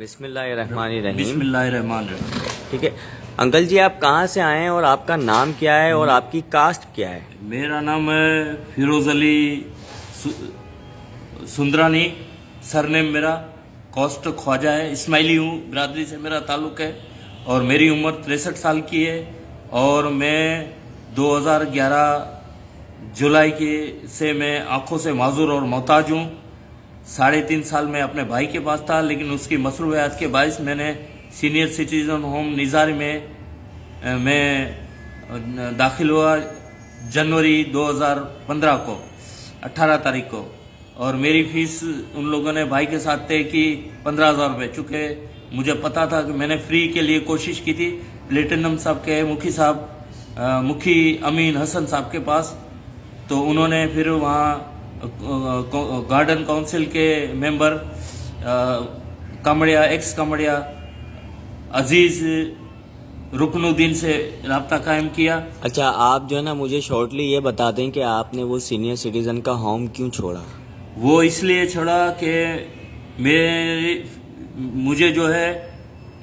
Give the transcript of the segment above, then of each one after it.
بسم اللہ الرحمن الرحیم. بسم اللہ الرحمن الرحیم. ٹھیک ہے انکل جی، آپ کہاں سے آئے ہیں اور آپ کا نام کیا ہے اور آپ کی کاسٹ کیا ہے؟ میرا نام ہے فیروز علی سندرانی، سرنیم میرا کاسٹ خواجہ ہے، اسماعیلی ہوں، برادری سے میرا تعلق ہے اور میری عمر 63 سال کی ہے اور میں 2011 جولائی سے میں آنکھوں سے معذور اور محتاج ہوں. 3.5 سال میں اپنے بھائی کے پاس تھا، لیکن اس کی مصروفیات کے باعث میں نے سینئر سٹیزن ہوم نظاری میں داخل ہوا جنوری 2015 کو 18 تاریخ کو، اور میری فیس ان لوگوں نے بھائی کے ساتھ طے کی 15,000 روپے. چونکہ مجھے پتا تھا کہ میں نے فری کے لیے کوشش کی تھی پلیٹینم صاحب کے مکھی امین حسن صاحب کے پاس، تو انہوں نے پھر وہاں گارڈن کونسل کے ممبر ایکس کمڑیا عزیز رکن الدین سے رابطہ قائم کیا. اچھا، آپ جو ہے نا مجھے شارٹلی یہ بتا دیں کہ آپ نے وہ سینئر سٹیزن کا ہوم کیوں چھوڑا؟ وہ اس لیے چھوڑا کہ مجھے جو ہے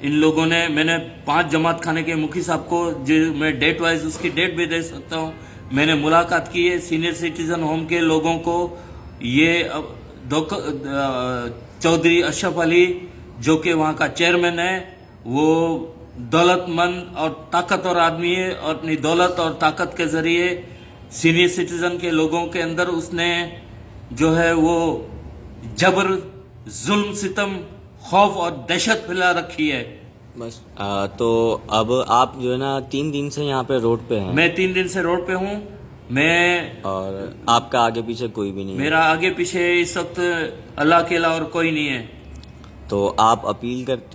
ان لوگوں نے، میں نے 5 جماعت خانے کے مکھی صاحب کو، میں ڈیٹ وائز اس کی ڈیٹ بھی دے سکتا ہوں، میں نے ملاقات کی ہے سینئر سٹیزن ہوم کے لوگوں کو. یہ چودھری اشرف علی جو کہ وہاں کا چیئرمین ہے، وہ دولت مند اور طاقتور آدمی ہے اور اپنی دولت اور طاقت کے ذریعے سینئر سٹیزن کے لوگوں کے اندر اس نے جو ہے وہ جبر، ظلم، ستم، خوف اور دہشت پھیلا رکھی ہے. بس تو اب آپ جو ہے نا 3 دن سے یہاں پہ روڈ پہ ہیں؟ میں 3 دن سے روڈ پہ ہوں. اور آپ کا آگے پیچھے کوئی بھی نہیں ہے؟ میرا آگے پیچھے اس وقت اللہ کے علاوہ اور کوئی نہیں ہے. تو آپ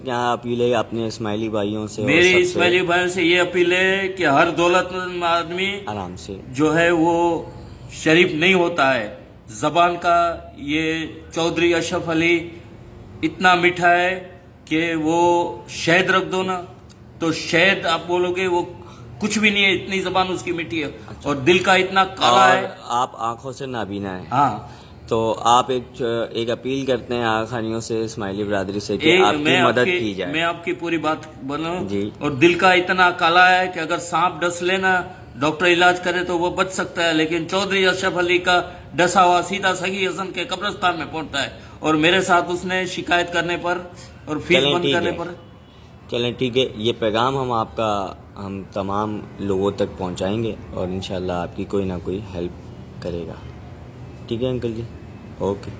کیا اپیل ہے اپنے اسماعیلی بھائیوں سے؟ میری اسماعیلی بھائیوں سے یہ اپیل ہے کہ ہر دولت مند آدمی آرام سے جو ہے وہ شریف نہیں ہوتا ہے. زبان کا یہ چودھری اشرف علی اتنا میٹھا ہے کہ وہ شہد رکھ دو نا تو شہد آپ بولو گے وہ کچھ بھی نہیں ہے، اتنی زبان اس کی میٹھی ہے. اور دل کا اتنا کالا ہے. آپ آنکھوں سے نابینا ہے. ہاں، تو آپ ایک اپیل کرتے ہیں آخانیوں سے اسماعیلی برادری سے کہ آپ کی مدد کی جائے. میں آپ کی پوری بات بولوں جی. اور دل کا اتنا کالا ہے کہ اگر سانپ ڈس لینا ڈاکٹر علاج کرے تو وہ بچ سکتا ہے، لیکن چودھری اشرف علی کا ڈسا ہوا سیدھا سگی حسن کے قبرستان میں پہنچتا ہے اور میرے ساتھ اس نے شکایت کرنے پر اور فیس بند کرنے پر. چلیں ٹھیک ہے، یہ پیغام ہم تمام لوگوں تک پہنچائیں گے اور انشاءاللہ آپ کی کوئی نہ کوئی ہیلپ کرے گا. ٹھیک ہے انکل جی، اوکے.